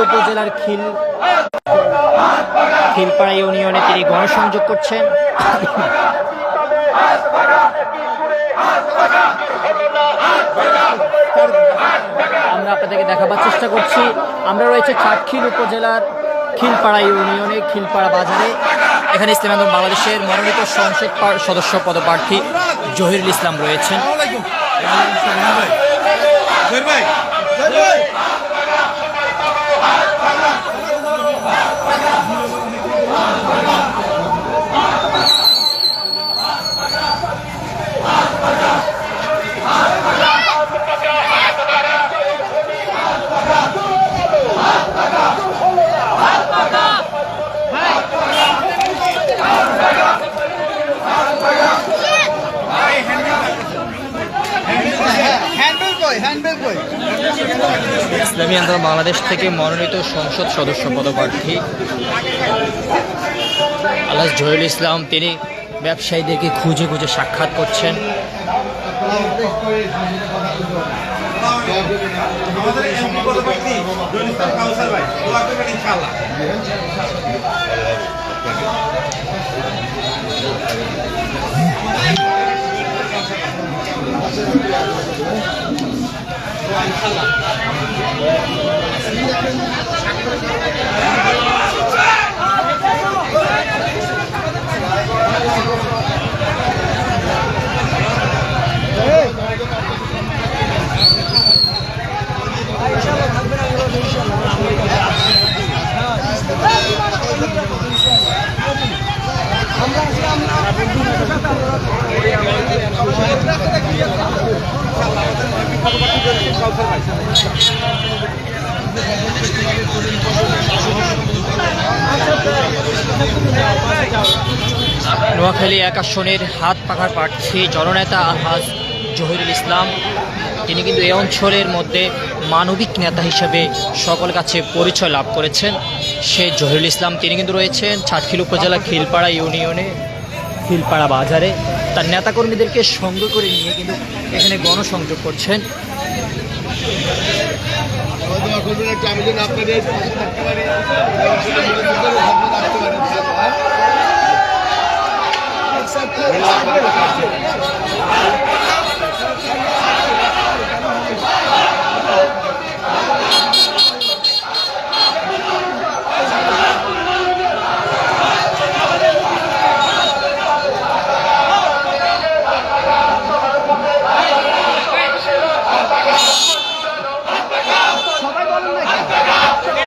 উপজেলার খিলপাড়া ইউনিয়নে তিনি গণসংযোগ করছেন। আমরা আপনাদেরকে দেখাবার চেষ্টা করছি। আমরা রয়েছে চাটখিল উপজেলার খিলপাড়া ইউনিয়নে খিলপাড়া বাজারে। এখানে ইসলামী আন্দোলন বাংলাদেশের মনোনীত সংসদ সদস্য পদপ্রার্থী জহিরুল ইসলাম রয়েছেন। ইসলামী আন্দোলন বাংলাদেশ থেকে মনোনীত সংসদ সদস্য পদপ্রার্থী আলহাজ জহিরুল ইসলাম তিনি ব্যবসায়ীদেরকে খুঁজে খুঁজে সাক্ষাৎ করছেন। নোয়াখালী ১ আসনের হাত পাখার প্রার্থী জননেতা আলহাজ জহিরুল ইসলাম তিনি কিন্তু এই অঞ্চলের মধ্যে মানবিক নেতা হিসেবে সকল কাছে পরিচয় লাভ করেছেন। সে জহিরুল ইসলাম তিনি কিন্তু রয়েছেন চাটখিল উপজেলা খিলপাড়া ইউনিয়নে খিলপাড়া বাজারে। তার নেতাকর্মীদেরকে সঙ্গে করে নিয়ে কিন্তু এখানে গণসংযোগ করছেন।